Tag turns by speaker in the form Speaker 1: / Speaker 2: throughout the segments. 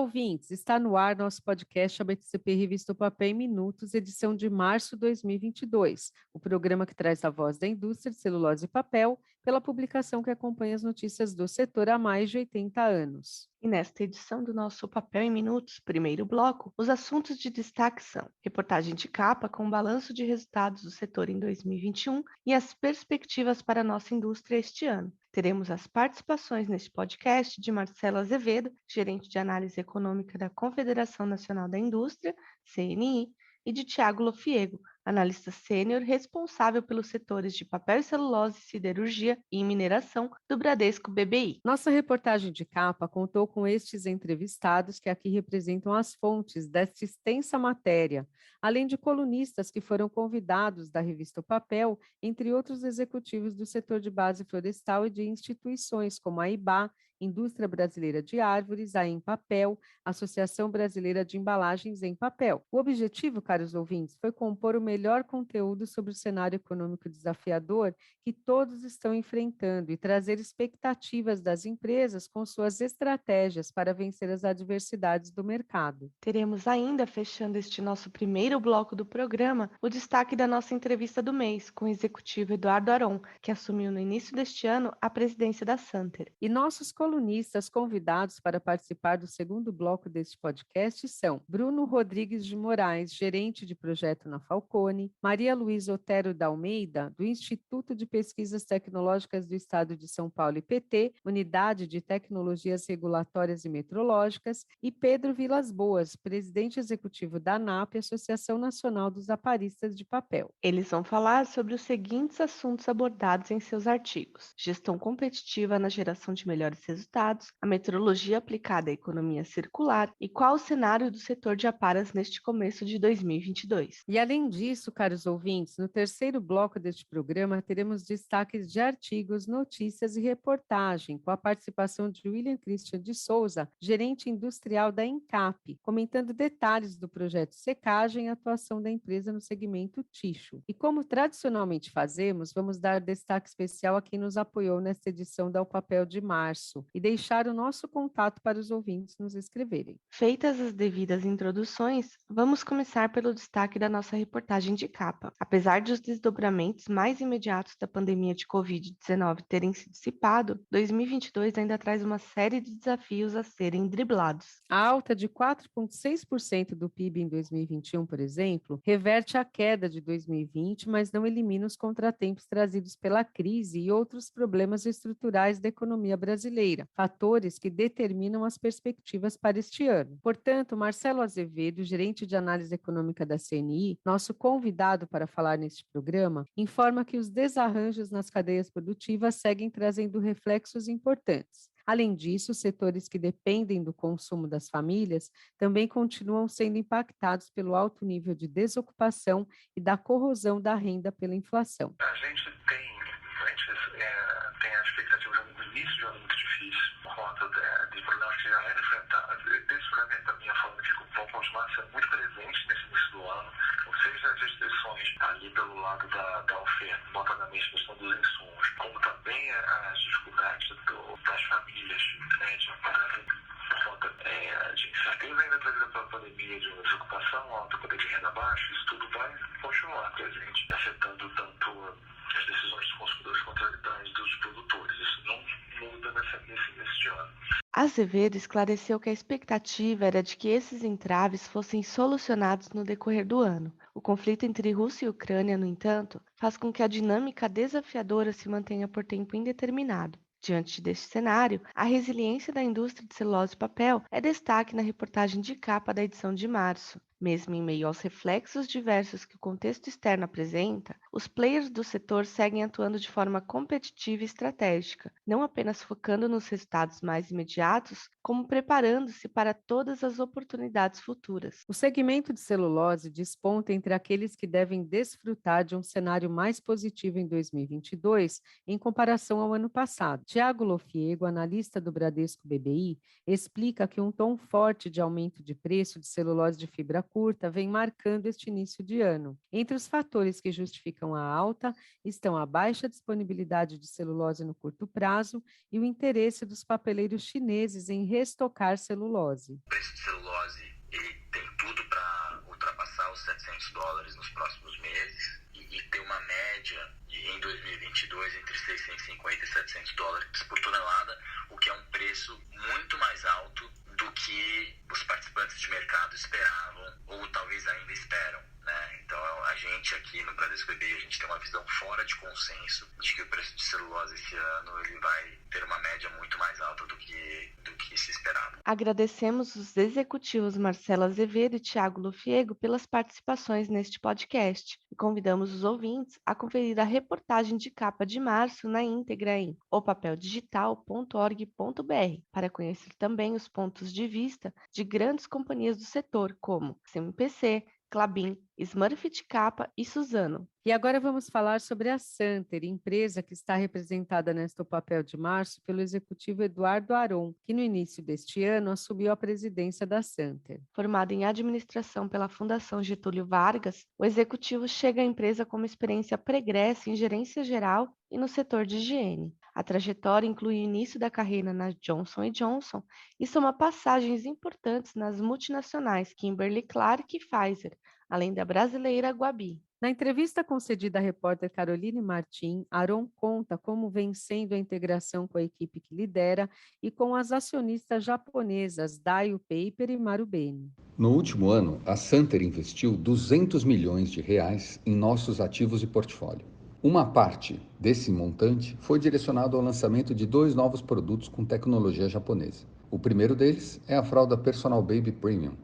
Speaker 1: ouvintes! Está no ar nosso podcast a BTCP Revista o Papel em Minutos, edição de março de 2022. O programa que traz a voz da indústria de celulose e papel pela publicação que acompanha as notícias do setor há mais de 80 anos.
Speaker 2: E nesta edição do nosso Papel em Minutos, primeiro bloco, os assuntos de destaque são reportagem de capa com balanço de resultados do setor em 2021 e as perspectivas para a nossa indústria este ano. Teremos as participações neste podcast de Marcelo Azevedo, gerente de análise econômica da Confederação Nacional da Indústria, CNI, e de Tiago Lofiego, analista sênior responsável pelos setores de papel e celulose, siderurgia e mineração do Bradesco BBI.
Speaker 1: Nossa reportagem de capa contou com estes entrevistados que aqui representam as fontes desta extensa matéria, além de colunistas que foram convidados da revista O Papel, entre outros executivos do setor de base florestal e de instituições como a IBA, Indústria Brasileira de Árvores, a Empapel, Associação Brasileira de Embalagens em Papel. O objetivo, caros ouvintes, foi compor o melhor conteúdo sobre o cenário econômico desafiador que todos estão enfrentando e trazer expectativas das empresas com suas estratégias para vencer as adversidades do mercado.
Speaker 2: Teremos ainda, fechando este nosso primeiro bloco do programa, o destaque da nossa entrevista do mês com o executivo Eduardo Aron, que assumiu no início deste ano a presidência da Santer.
Speaker 1: E nossos colunistas convidados para participar do segundo bloco deste podcast são Bruno Rodrigues de Moraes, gerente de projeto na Falcone, Maria Luísa Otero da Almeida, do Instituto de Pesquisas Tecnológicas do Estado de São Paulo, IPT, Unidade de Tecnologias Regulatórias e Metrológicas, e Pedro Vilas Boas, presidente executivo da ANAP, Associação Nacional dos Aparistas de Papel.
Speaker 2: Eles vão falar sobre os seguintes assuntos abordados em seus artigos: gestão competitiva na geração de melhores resultados, a metrologia aplicada à economia circular e qual o cenário do setor de aparas neste começo de 2022.
Speaker 1: E além disso, caros ouvintes, no terceiro bloco deste programa teremos destaques de artigos, notícias e reportagem, com a participação de William Christian de Souza, gerente industrial da Encap, comentando detalhes do projeto Secagem e atuação da empresa no segmento tixo. E como tradicionalmente fazemos, vamos dar destaque especial a quem nos apoiou nesta edição da O Papel de março e deixar o nosso contato para os ouvintes nos escreverem.
Speaker 2: Feitas as devidas introduções, vamos começar pelo destaque da nossa reportagem de capa. Apesar de os desdobramentos mais imediatos da pandemia de Covid-19 terem se dissipado, 2022 ainda traz uma série de desafios a serem driblados.
Speaker 1: A alta de 4,6% do PIB em 2021, por exemplo, reverte a queda de 2020, mas não elimina os contratempos trazidos pela crise e outros problemas estruturais da economia brasileira, fatores que determinam as perspectivas para este ano. Portanto, Marcelo Azevedo, gerente de análise econômica da CNI, nosso convidado para falar neste programa, informa que os desarranjos nas cadeias produtivas seguem trazendo reflexos importantes. Além disso, os setores que dependem do consumo das famílias também continuam sendo impactados pelo alto nível de desocupação e da corrosão da renda pela inflação.
Speaker 3: A gente tem a expectativa no início de um ano muito difícil, por conta de problemas que já eram enfrentados. Esses problemas, da minha forma de vão continuar sendo muito presentes nesse início do ano, ou seja, as restrições ali pelo lado da oferta, notadamente a questão dos insumos, como também as dificuldades das famílias, né, de amparar por conta de incerteza ainda trazida pela pandemia, de uma desocupação, alta poder de renda baixo, isso tudo vai continuar presente, afetando tanto as decisões dos consumidores quanto as dos produtores. Isso não muda nesse ano.
Speaker 2: Azevedo esclareceu que a expectativa era de que esses entraves fossem solucionados no decorrer do ano. O conflito entre Rússia e Ucrânia, no entanto, faz com que a dinâmica desafiadora se mantenha por tempo indeterminado. Diante deste cenário, a resiliência da indústria de celulose e papel é destaque na reportagem de capa da edição de março. Mesmo em meio aos reflexos diversos que o contexto externo apresenta, os players do setor seguem atuando de forma competitiva e estratégica, não apenas focando nos resultados mais imediatos, como preparando-se para todas as oportunidades futuras.
Speaker 1: O segmento de celulose desponta entre aqueles que devem desfrutar de um cenário mais positivo em 2022 em comparação ao ano passado. Tiago Lofiego, analista do Bradesco BBI, explica que um tom forte de aumento de preço de celulose de fibra curta vem marcando este início de ano. Entre os fatores que justificam a alta estão a baixa disponibilidade de celulose no curto prazo e o interesse dos papeleiros chineses em reestocar celulose.
Speaker 4: O preço de celulose ele tem tudo para ultrapassar os $700 nos próximos meses e ter uma média em 2022 entre $650 e $700 por tonelada, o que é um preço muito mais alto do que os participantes de mercado esperavam ou talvez ainda esperam, né? Então a gente aqui no Bradesco BBI, a gente tem uma visão fora de consenso de que o preço de celulose esse ano ele vai ter uma média muito mais alta do que se esperava.
Speaker 2: Agradecemos os executivos Marcelo Azevedo e Thiago Lofiego pelas participações neste podcast e convidamos os ouvintes a conferir a reportagem de capa de março na íntegra em opapeldigital.org.br para conhecer também os pontos de vista de grandes companhias do setor como CMPC, Klabin, Smurfit Kappa e Suzano.
Speaker 1: E agora vamos falar sobre a Santer, empresa que está representada nesta papel de março pelo executivo Eduardo Aron, que no início deste ano assumiu a presidência da Santer.
Speaker 2: Formado em administração pela Fundação Getúlio Vargas, o executivo chega à empresa com uma experiência pregressa em gerência geral e no setor de higiene. A trajetória inclui o início da carreira na Johnson & Johnson e soma passagens importantes nas multinacionais Kimberly-Clark e Pfizer, além da brasileira Guabi.
Speaker 1: Na entrevista concedida à repórter Caroline Martim, Aron conta como vem sendo a integração com a equipe que lidera e com as acionistas japonesas Daiwa Paper e Marubeni.
Speaker 5: No último ano, a Santer investiu R$200 milhões em nossos ativos e portfólio. Uma parte desse montante foi direcionado ao lançamento de 2 novos produtos com tecnologia japonesa. O primeiro deles é a fralda Personal Baby Premium,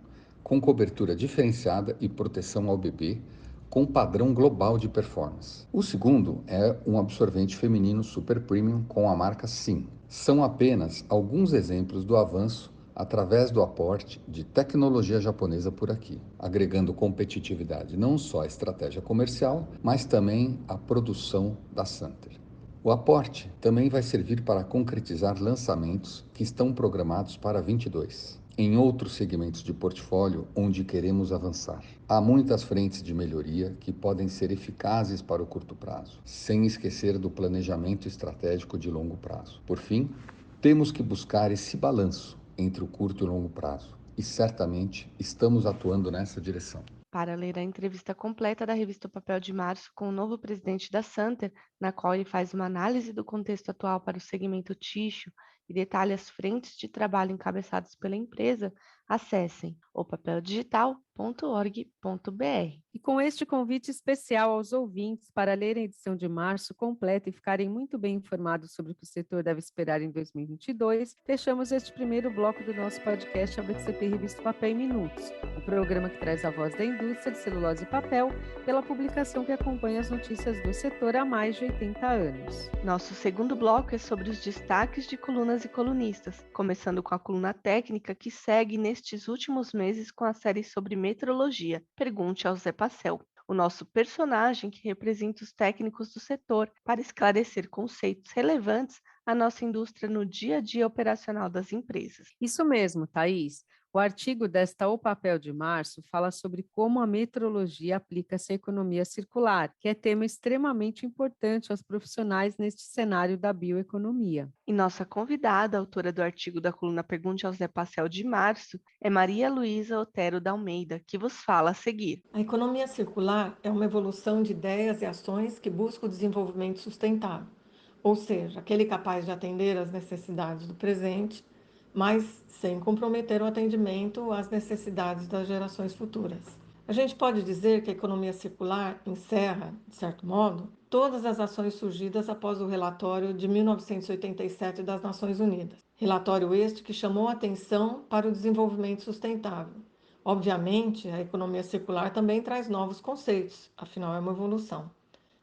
Speaker 5: com cobertura diferenciada e proteção ao bebê, com padrão global de performance. O segundo é um absorvente feminino super premium com a marca Sim. São apenas alguns exemplos do avanço através do aporte de tecnologia japonesa por aqui, agregando competitividade não só à estratégia comercial, mas também à produção da Santer. O aporte também vai servir para concretizar lançamentos que estão programados para 2022. Em outros segmentos de portfólio onde queremos avançar. Há muitas frentes de melhoria que podem ser eficazes para o curto prazo, sem esquecer do planejamento estratégico de longo prazo. Por fim, temos que buscar esse balanço entre o curto e o longo prazo, e certamente estamos atuando nessa direção.
Speaker 2: Para ler a entrevista completa da revista O Papel de Março com o novo presidente da Santer, na qual ele faz uma análise do contexto atual para o segmento tixo e detalha as frentes de trabalho encabeçadas pela empresa, acessem opapeldigital.org.br.
Speaker 1: E com este convite especial aos ouvintes para lerem a edição de março completa e ficarem muito bem informados sobre o que o setor deve esperar em 2022, fechamos este primeiro bloco do nosso podcast ABCP Revista Papel em Minutos, o programa que traz a voz da indústria de celulose e papel pela publicação que acompanha as notícias do setor há mais de 80 anos.
Speaker 2: Nosso segundo bloco é sobre os destaques de colunas e colunistas, começando com a coluna técnica que segue nestes últimos meses com a série sobre metrologia. Pergunte ao Zé Pacel, o nosso personagem que representa os técnicos do setor para esclarecer conceitos relevantes à nossa indústria no dia a dia operacional das empresas.
Speaker 1: Isso mesmo, Thaís. O artigo desta O Papel de Março fala sobre como a metrologia aplica-se à economia circular, que é tema extremamente importante aos profissionais neste cenário da bioeconomia.
Speaker 2: E nossa convidada, autora do artigo da coluna Pergunte ao Zé Pacel de março, é Maria Luísa Otero da Almeida, que vos fala a seguir.
Speaker 6: A economia circular é uma evolução de ideias e ações que busca o desenvolvimento sustentável, ou seja, aquele capaz de atender às necessidades do presente, mas sem comprometer o atendimento às necessidades das gerações futuras. A gente pode dizer que a economia circular encerra, de certo modo, todas as ações surgidas após o relatório de 1987 das Nações Unidas. Relatório este que chamou a atenção para o desenvolvimento sustentável. Obviamente, a economia circular também traz novos conceitos, afinal é uma evolução.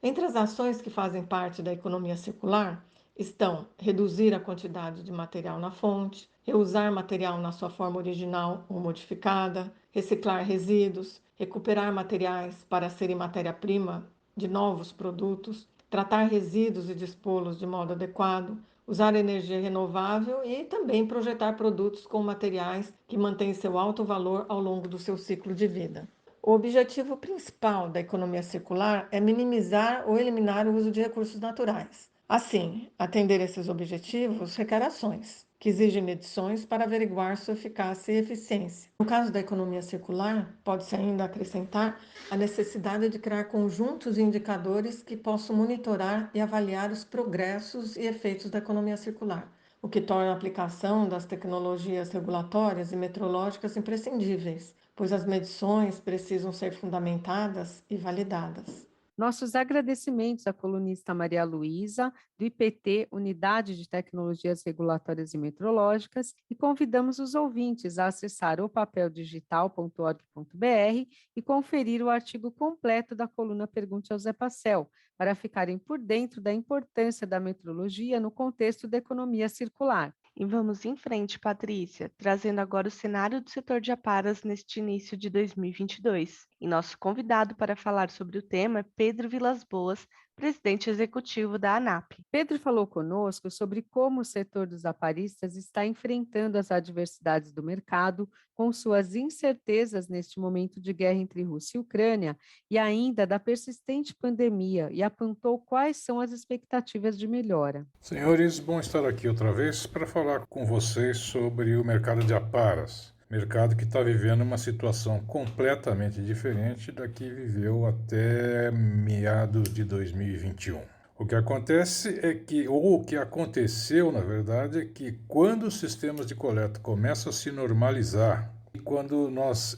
Speaker 6: Entre as ações que fazem parte da economia circular estão reduzir a quantidade de material na fonte, reusar material na sua forma original ou modificada, reciclar resíduos, recuperar materiais para serem matéria-prima de novos produtos, tratar resíduos e dispô-los de modo adequado, usar energia renovável e também projetar produtos com materiais que mantêm seu alto valor ao longo do seu ciclo de vida. O objetivo principal da economia circular é minimizar ou eliminar o uso de recursos naturais. Assim, atender esses objetivos requer ações, que exigem medições para averiguar sua eficácia e eficiência. No caso da economia circular, pode-se ainda acrescentar a necessidade de criar conjuntos de indicadores que possam monitorar e avaliar os progressos e efeitos da economia circular, o que torna a aplicação das tecnologias regulatórias e metrológicas imprescindíveis, pois as medições precisam ser fundamentadas e validadas.
Speaker 1: Nossos agradecimentos à colunista Maria Luísa, do IPT, Unidade de Tecnologias Regulatórias e Metrológicas, e convidamos os ouvintes a acessar opapeldigital.org.br e conferir o artigo completo da coluna Pergunte ao Zé Passel, para ficarem por dentro da importância da metrologia no contexto da economia circular.
Speaker 2: E vamos em frente, Patrícia, trazendo agora o cenário do setor de aparas neste início de 2022. E nosso convidado para falar sobre o tema é Pedro Vilas Boas, presidente executivo da ANAP.
Speaker 1: Pedro falou conosco sobre como o setor dos aparistas está enfrentando as adversidades do mercado, com suas incertezas neste momento de guerra entre Rússia e Ucrânia, e ainda da persistente pandemia, e apontou quais são as expectativas de melhora.
Speaker 7: Senhores, bom estar aqui outra vez para falar com vocês sobre o mercado de aparas. Mercado que está vivendo uma situação completamente diferente da que viveu até meados de 2021. O que acontece é que, ou o que aconteceu, na verdade, é que quando os sistemas de coleta começam a se normalizar, e quando nós,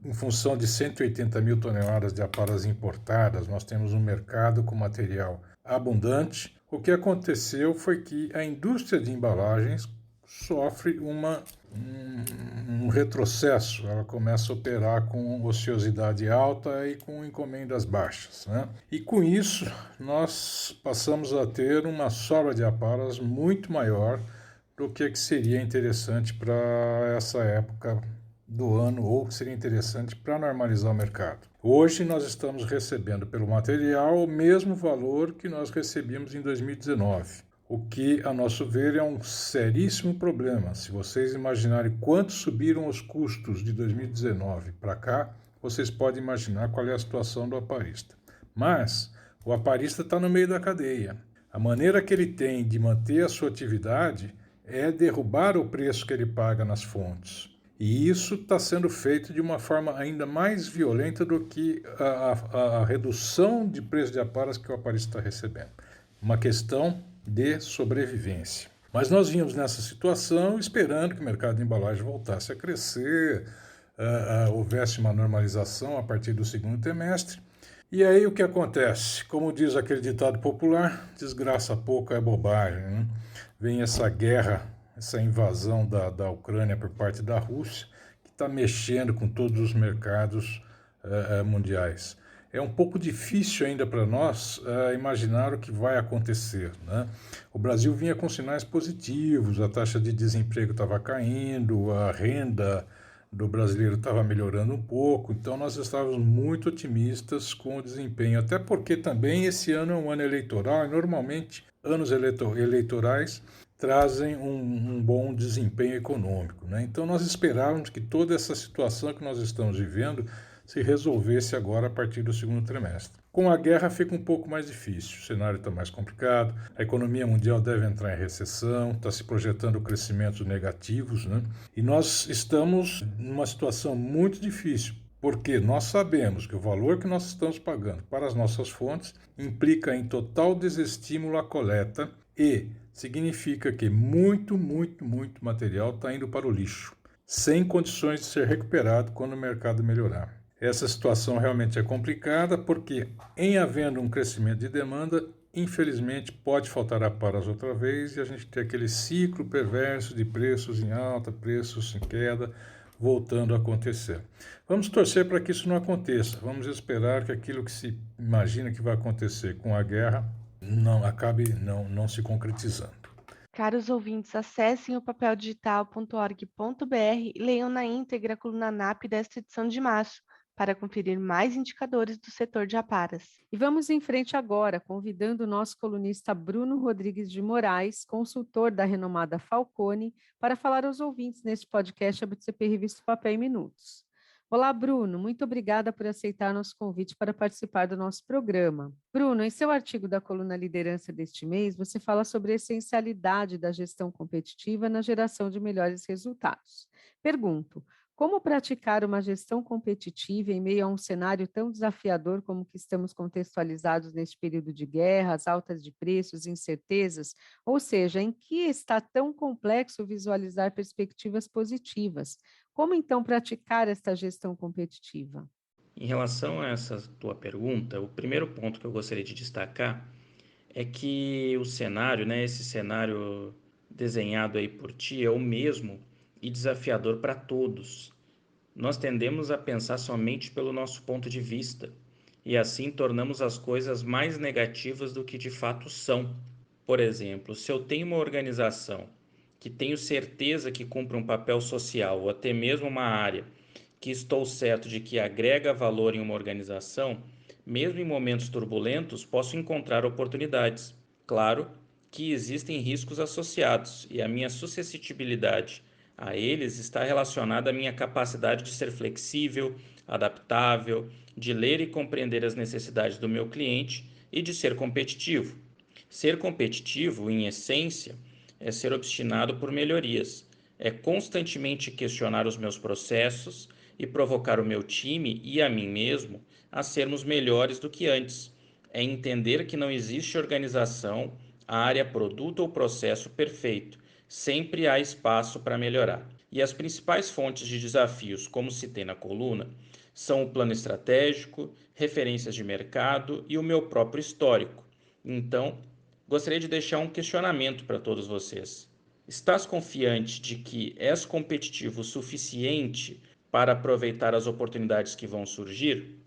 Speaker 7: em função de 180 mil toneladas de aparas importadas, nós temos um mercado com material abundante, o que aconteceu foi que a indústria de embalagens sofre um retrocesso, ela começa a operar com ociosidade alta e com encomendas baixas, né? E com isso nós passamos a ter uma sobra de aparas muito maior do que seria interessante para essa época do ano ou que seria interessante para normalizar o mercado. Hoje nós estamos recebendo pelo material o mesmo valor que nós recebíamos em 2019. O que, a nosso ver, é um seríssimo problema. Se vocês imaginarem quanto subiram os custos de 2019 para cá, vocês podem imaginar qual é a situação do aparista. Mas o aparista está no meio da cadeia. A maneira que ele tem de manter a sua atividade é derrubar o preço que ele paga nas fontes. E isso está sendo feito de uma forma ainda mais violenta do que a redução de preço de aparas que o aparista está recebendo. Uma questão de sobrevivência. Mas nós vínhamos nessa situação esperando que o mercado de embalagem voltasse a crescer, houvesse uma normalização a partir do segundo trimestre. E aí o que acontece? Como diz aquele ditado popular, desgraça pouco é bobagem, né? Vem essa guerra, essa invasão da Ucrânia por parte da Rússia, que está mexendo com todos os mercados mundiais. É um pouco difícil ainda para nós imaginar o que vai acontecer, né? O Brasil vinha com sinais positivos, a taxa de desemprego estava caindo, a renda do brasileiro estava melhorando um pouco, então nós estávamos muito otimistas com o desempenho, até porque também esse ano é um ano eleitoral e normalmente anos eleitorais trazem um bom desempenho econômico, né? Então nós esperávamos que toda essa situação que nós estamos vivendo se resolvesse agora a partir do segundo trimestre. Com a guerra fica um pouco mais difícil, o cenário está mais complicado, a economia mundial deve entrar em recessão, está se projetando crescimentos negativos, né? E nós estamos numa situação muito difícil, porque nós sabemos que o valor que nós estamos pagando para as nossas fontes implica em total desestímulo à coleta e significa que muito material está indo para o lixo, sem condições de ser recuperado quando o mercado melhorar. Essa situação realmente é complicada porque, em havendo um crescimento de demanda, infelizmente pode faltar aparas outra vez e a gente tem aquele ciclo perverso de preços em alta, preços em queda, voltando a acontecer. Vamos torcer para que isso não aconteça, vamos esperar que aquilo que se imagina que vai acontecer com a guerra não se concretizando.
Speaker 2: Caros ouvintes, acessem o papeldigital.org.br e leiam na íntegra a coluna ANAP desta edição de março, para conferir mais indicadores do setor de aparas.
Speaker 1: E vamos em frente agora, convidando o nosso colunista Bruno Rodrigues de Moraes, consultor da renomada Falcone, para falar aos ouvintes neste podcast ABCP Revista Papel em Minutos. Olá, Bruno, muito obrigada por aceitar nosso convite para participar do nosso programa. Bruno, em seu artigo da coluna Liderança deste mês, você fala sobre a essencialidade da gestão competitiva na geração de melhores resultados. Pergunto, como praticar uma gestão competitiva em meio a um cenário tão desafiador como que estamos contextualizados neste período de guerras, altas de preços, incertezas? Ou seja, em que está tão complexo visualizar perspectivas positivas? Como então praticar esta gestão competitiva?
Speaker 8: Em relação a essa tua pergunta, o primeiro ponto que eu gostaria de destacar é que o cenário, esse cenário desenhado aí por ti é o mesmo e desafiador para todos. Nós tendemos a pensar somente pelo nosso ponto de vista e assim tornamos as coisas mais negativas do que de fato são. Por exemplo, se eu tenho uma organização que tenho certeza que cumpre um papel social ou até mesmo uma área que estou certo de que agrega valor em uma organização, mesmo em momentos turbulentos, posso encontrar oportunidades. Claro que existem riscos associados e a minha suscetibilidade a eles está relacionada à minha capacidade de ser flexível, adaptável, de ler e compreender as necessidades do meu cliente e de ser competitivo. Ser competitivo, em essência, é ser obstinado por melhorias, é constantemente questionar os meus processos e provocar o meu time e a mim mesmo a sermos melhores do que antes. É entender que não existe organização, área, produto ou processo perfeito. Sempre há espaço para melhorar. E as principais fontes de desafios, como citei na coluna, são o plano estratégico, referências de mercado e o meu próprio histórico. Então, gostaria de deixar um questionamento para todos vocês. Estás confiante de que és competitivo o suficiente para aproveitar as oportunidades que vão surgir?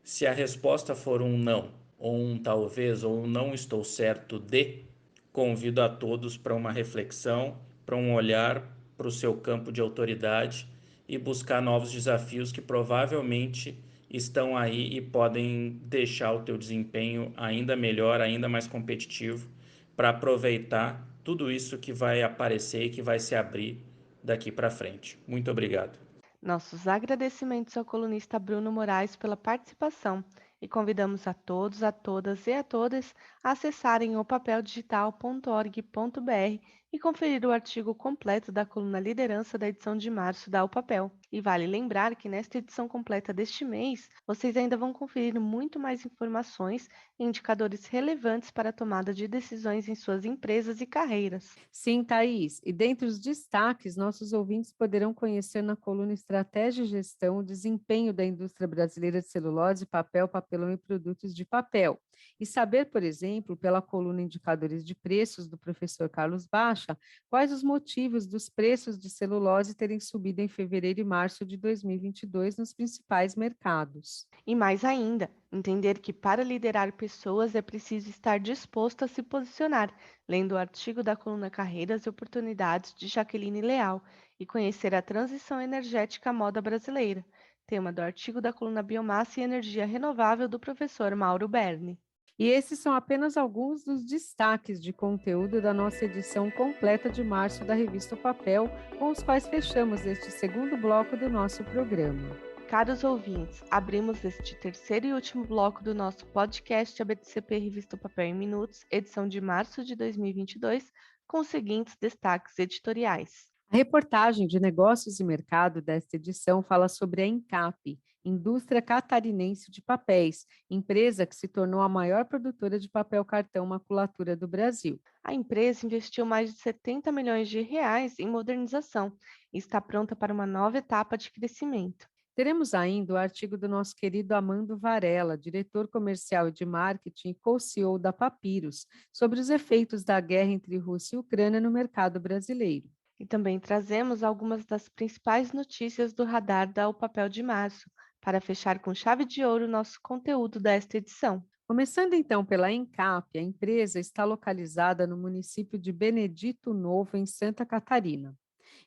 Speaker 8: Se a resposta for um não, ou um talvez, ou um não estou certo de, convido a todos para uma reflexão, para um olhar para o seu campo de autoridade e buscar novos desafios que provavelmente estão aí e podem deixar o teu desempenho ainda melhor, ainda mais competitivo, para aproveitar tudo isso que vai aparecer e que vai se abrir daqui para frente. Muito obrigado.
Speaker 2: Nossos agradecimentos ao colunista Bruno Moraes pela participação e convidamos a todos, a todas e a todas a acessarem o papeldigital.org.br e conferir o artigo completo da coluna Liderança da edição de março da O Papel. E vale lembrar que nesta edição completa deste mês, vocês ainda vão conferir muito mais informações e indicadores relevantes para a tomada de decisões em suas empresas e carreiras.
Speaker 1: Sim, Thaís. E dentre os destaques, nossos ouvintes poderão conhecer na coluna Estratégia e Gestão o desempenho da indústria brasileira de celulose, papel, papelão e produtos de papel. E saber, por exemplo, pela coluna Indicadores de Preços do professor Carlos Baixa, quais os motivos dos preços de celulose terem subido em fevereiro e março de 2022 nos principais mercados.
Speaker 2: E mais ainda, entender que para liderar pessoas é preciso estar disposto a se posicionar, lendo o artigo da coluna Carreiras e Oportunidades de Jaqueline Leal e conhecer a transição energética à moda brasileira, tema do artigo da coluna Biomassa e Energia Renovável do professor Mauro Berni.
Speaker 1: E esses são apenas alguns dos destaques de conteúdo da nossa edição completa de março da revista O Papel, com os quais fechamos este segundo bloco do nosso programa.
Speaker 2: Caros ouvintes, abrimos este terceiro e último bloco do nosso podcast ABCP Revista O Papel em Minutos, edição de março de 2022, com os seguintes destaques editoriais.
Speaker 1: A reportagem de Negócios e Mercado desta edição fala sobre a Encap, Indústria Catarinense de Papéis, empresa que se tornou a maior produtora de papel cartão maculatura do Brasil.
Speaker 2: A empresa investiu mais de 70 milhões de reais em modernização e está pronta para uma nova etapa de crescimento.
Speaker 1: Teremos ainda o artigo do nosso querido Amando Varela, diretor comercial e de marketing e co-CEO da Papyrus, sobre os efeitos da guerra entre Rússia e Ucrânia no mercado brasileiro.
Speaker 2: E também trazemos algumas das principais notícias do radar da O Papel de março, para fechar com chave de ouro o nosso conteúdo desta edição.
Speaker 1: Começando então pela Encap, a empresa está localizada no município de Benedito Novo, em Santa Catarina.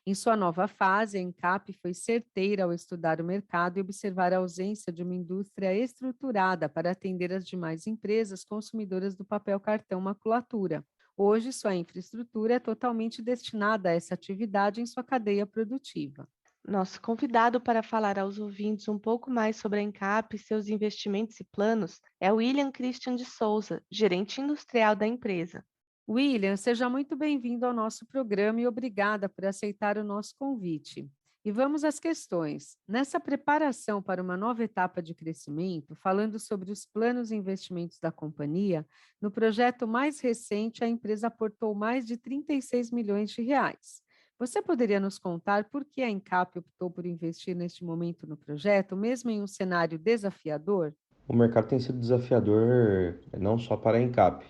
Speaker 1: Em sua nova fase, a Encap foi certeira ao estudar o mercado e observar a ausência de uma indústria estruturada para atender as demais empresas consumidoras do papel cartão maculatura. Hoje, sua infraestrutura é totalmente destinada a essa atividade em sua cadeia produtiva.
Speaker 2: Nosso convidado para falar aos ouvintes um pouco mais sobre a Encap, seus investimentos e planos é William Christian de Souza, gerente industrial da empresa.
Speaker 1: William, seja muito bem-vindo ao nosso programa e obrigada por aceitar o nosso convite. E vamos às questões. Nessa preparação para uma nova etapa de crescimento, falando sobre os planos e investimentos da companhia, no projeto mais recente, a empresa aportou mais de 36 milhões de reais. Você poderia nos contar por que a Encap optou por investir neste momento no projeto, mesmo em um cenário desafiador?
Speaker 9: O mercado tem sido desafiador não só para a Encap.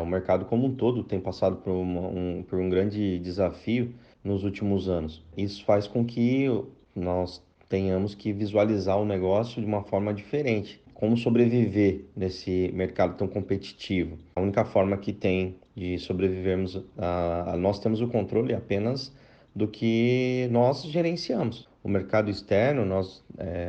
Speaker 9: O mercado como um todo tem passado por um grande desafio nos últimos anos. Isso faz com que nós tenhamos que visualizar o negócio de uma forma diferente. Como sobreviver nesse mercado tão competitivo? A única forma que tem de sobrevivermos, nós temos o controle apenas do que nós gerenciamos. O mercado externo, nós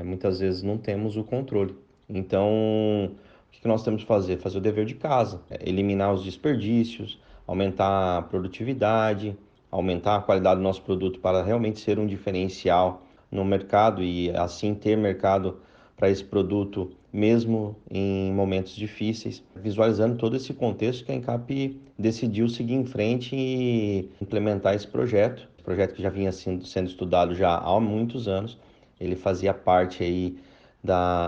Speaker 9: muitas vezes não temos o controle. Então, o que nós temos que fazer? Fazer o dever de casa, eliminar os desperdícios, aumentar a produtividade, aumentar a qualidade do nosso produto para realmente ser um diferencial no mercado e assim ter mercado para esse produto mesmo em momentos difíceis. Visualizando todo esse contexto que a Encap decidiu seguir em frente e implementar esse projeto que já vinha sendo estudado já há muitos anos. Ele fazia parte aí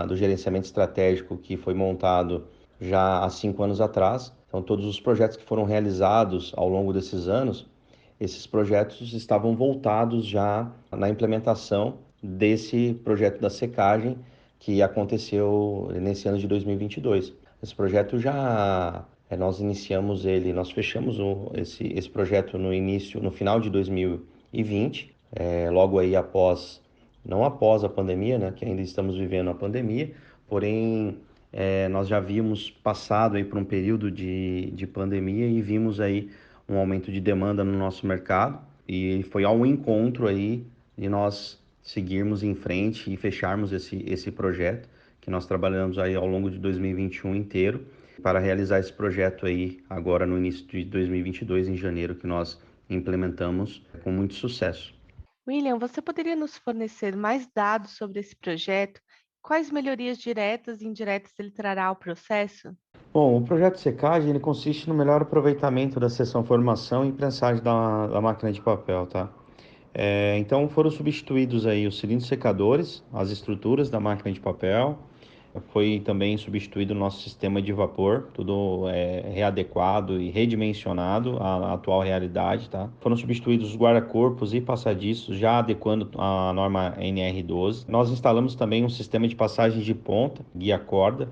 Speaker 9: do gerenciamento estratégico que foi montado já há 5 anos atrás. Então, todos os projetos que foram realizados ao longo desses anos, esses projetos estavam voltados já na implementação desse projeto da secagem que aconteceu nesse ano de 2022. Esse projeto nós iniciamos ele, nós fechamos esse projeto no final de 2020, logo aí não após a pandemia, né, que ainda estamos vivendo a pandemia, porém nós já havíamos passado aí por um período de pandemia e vimos aí um aumento de demanda no nosso mercado e foi ao encontro aí de nós seguirmos em frente e fecharmos esse projeto que nós trabalhamos aí ao longo de 2021 inteiro para realizar esse projeto aí agora no início de 2022, em janeiro, que nós implementamos com muito sucesso.
Speaker 2: William, você poderia nos fornecer mais dados sobre esse projeto? Quais melhorias diretas e indiretas ele trará ao processo?
Speaker 9: Bom, o projeto de secagem ele consiste no melhor aproveitamento da seção formação e prensagem da máquina de papel, tá? Então foram substituídos aí os cilindros secadores, as estruturas da máquina de papel, foi também substituído o nosso sistema de vapor, tudo readequado e redimensionado à atual realidade, tá? Foram substituídos os guarda-corpos e passadiços, já adequando à norma NR12. Nós instalamos também um sistema de passagem de ponta, guia-corda,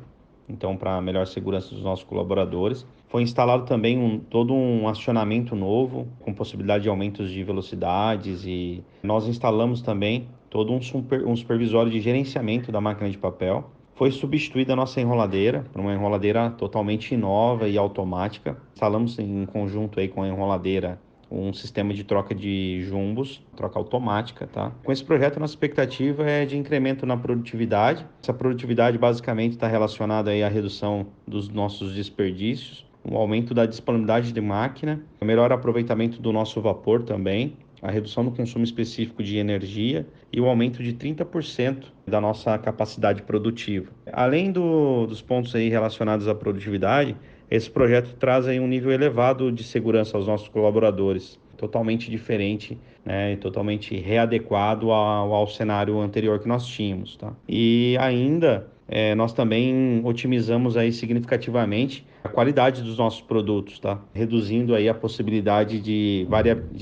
Speaker 9: então para melhor segurança dos nossos colaboradores. Foi instalado também todo um acionamento novo, com possibilidade de aumentos de velocidades, e nós instalamos também todo um supervisório de gerenciamento da máquina de papel. Foi substituída a nossa enroladeira por uma enroladeira totalmente nova e automática. Instalamos em conjunto aí com a enroladeira um sistema de troca de jumbos, troca automática, tá? Com esse projeto, a nossa expectativa é de incremento na produtividade. Essa produtividade basicamente está relacionada aí à redução dos nossos desperdícios, o aumento da disponibilidade de máquina, o melhor aproveitamento do nosso vapor também, a redução do consumo específico de energia e o aumento de 30% da nossa capacidade produtiva. Além dos pontos aí relacionados à produtividade, esse projeto traz aí um nível elevado de segurança aos nossos colaboradores, totalmente diferente, né, e totalmente readequado ao cenário anterior que nós tínhamos, tá? E ainda nós também otimizamos aí significativamente a qualidade dos nossos produtos, tá? Reduzindo aí a possibilidade de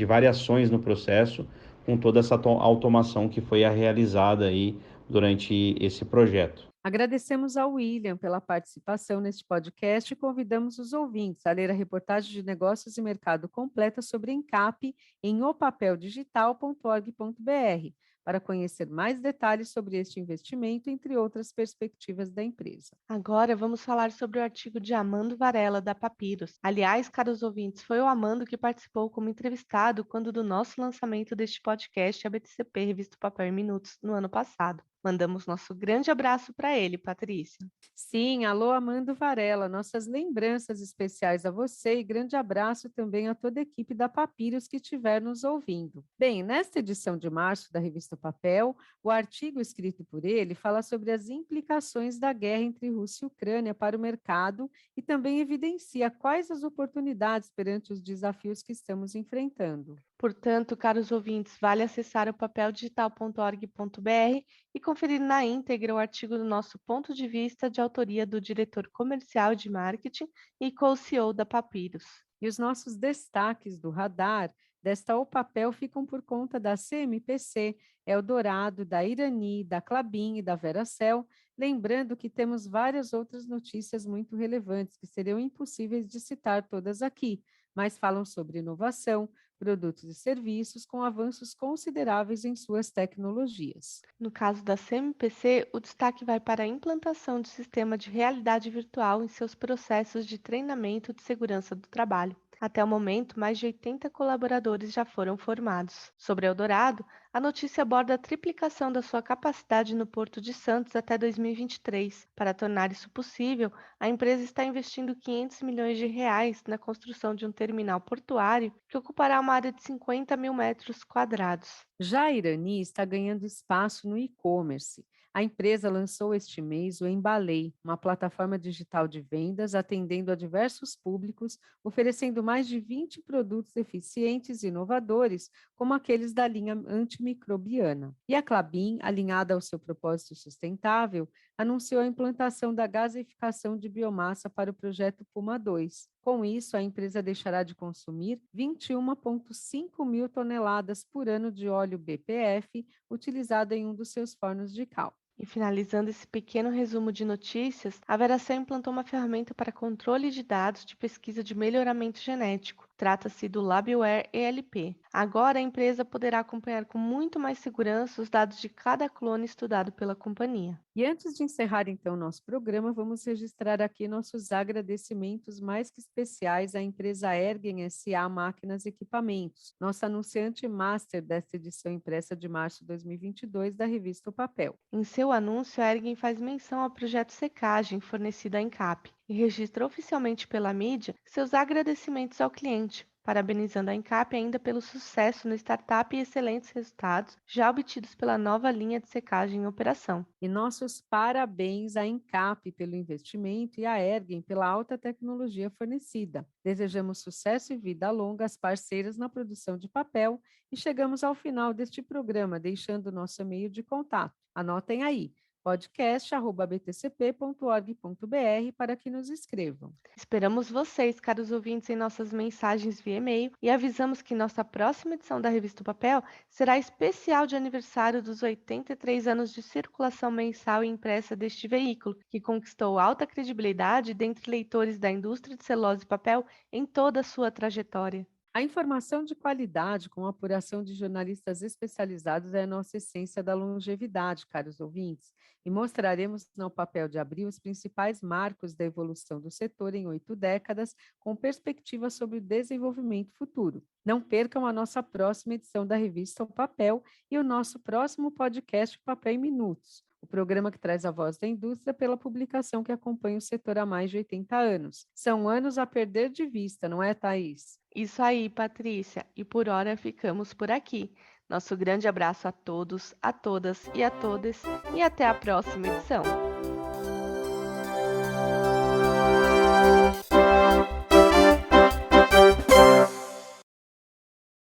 Speaker 9: variações no processo com toda essa automação que foi realizada aí durante esse projeto.
Speaker 1: Agradecemos ao William pela participação neste podcast e convidamos os ouvintes a ler a reportagem de negócios e mercado completa sobre Encap em opapeldigital.org.br. para conhecer mais detalhes sobre este investimento, entre outras perspectivas da empresa.
Speaker 2: Agora vamos falar sobre o artigo de Amando Varela, da Papyrus. Aliás, caros ouvintes, foi o Amando que participou como entrevistado quando do nosso lançamento deste podcast, a BTCP Revista Papel em Minutos, no ano passado. Mandamos nosso grande abraço para ele, Patrícia.
Speaker 1: Sim, alô Amando Varela, nossas lembranças especiais a você e grande abraço também a toda a equipe da Papyrus que estiver nos ouvindo. Bem, nesta edição de março da Revista Papel, o artigo escrito por ele fala sobre as implicações da guerra entre Rússia e Ucrânia para o mercado e também evidencia quais as oportunidades perante os desafios que estamos enfrentando.
Speaker 2: Portanto, caros ouvintes, vale acessar o papeldigital.org.br e conferir na íntegra o artigo do nosso ponto de vista de autoria do diretor comercial de marketing e co-CEO da Papyrus.
Speaker 1: E os nossos destaques do radar desta O Papel ficam por conta da CMPC, Eldorado, da Irani, da Klabin e da Veracel, lembrando que temos várias outras notícias muito relevantes que seriam impossíveis de citar todas aqui, mas falam sobre inovação, produtos e serviços com avanços consideráveis em suas tecnologias.
Speaker 2: No caso da CMPC, o destaque vai para a implantação de sistema de realidade virtual em seus processos de treinamento de segurança do trabalho. Até o momento, mais de 80 colaboradores já foram formados. Sobre Eldorado, a notícia aborda a triplicação da sua capacidade no Porto de Santos até 2023. Para tornar isso possível, a empresa está investindo 500 milhões de reais na construção de um terminal portuário que ocupará uma área de 50 mil metros quadrados.
Speaker 1: Já a Irani está ganhando espaço no e-commerce. A empresa lançou este mês o Embalei, uma plataforma digital de vendas atendendo a diversos públicos, oferecendo mais de 20 produtos eficientes e inovadores, como aqueles da linha antimicrobiana. E a Klabin, alinhada ao seu propósito sustentável, anunciou a implantação da gasificação de biomassa para o projeto Puma II. Com isso, a empresa deixará de consumir 21,5 mil toneladas por ano de óleo BPF utilizado em um dos seus fornos de cal.
Speaker 2: E finalizando esse pequeno resumo de notícias, a Veracel implantou uma ferramenta para controle de dados de pesquisa de melhoramento genético. Trata-se do LabWare ELP. Agora a empresa poderá acompanhar com muito mais segurança os dados de cada clone estudado pela companhia.
Speaker 1: E antes de encerrar então o nosso programa, vamos registrar aqui nossos agradecimentos mais que especiais à empresa Ergen SA Máquinas e Equipamentos, nossa anunciante master desta edição impressa de março de 2022 da revista O Papel.
Speaker 2: Em seu anúncio, a Ergen faz menção ao projeto Secagem fornecido à Encap e registra oficialmente pela mídia seus agradecimentos ao cliente, parabenizando a Encap ainda pelo sucesso no startup e excelentes resultados já obtidos pela nova linha de secagem em operação.
Speaker 1: E nossos parabéns à Encap pelo investimento e à Ergen pela alta tecnologia fornecida. Desejamos sucesso e vida longa às parceiras na produção de papel e chegamos ao final deste programa, deixando o nosso e-mail de contato. Anotem aí, podcast@btcp.org.br para que nos escrevam.
Speaker 2: Esperamos vocês, caros ouvintes, em nossas mensagens via e-mail e avisamos que nossa próxima edição da Revista O Papel será especial de aniversário dos 83 anos de circulação mensal e impressa deste veículo, que conquistou alta credibilidade dentre leitores da indústria de celulose e papel em toda a sua trajetória.
Speaker 1: A informação de qualidade com apuração de jornalistas especializados é a nossa essência da longevidade, caros ouvintes, e mostraremos no papel de abril os principais marcos da evolução do setor em 8 décadas, com perspectiva sobre o desenvolvimento futuro. Não percam a nossa próxima edição da revista O Papel e o nosso próximo podcast Papel em Minutos, o programa que traz a voz da indústria pela publicação que acompanha o setor há mais de 80 anos. São anos a perder de vista, não é, Thaís?
Speaker 2: Isso aí, Patrícia. E por hora ficamos por aqui. Nosso grande abraço a todos, a todas e a todas e até a próxima edição.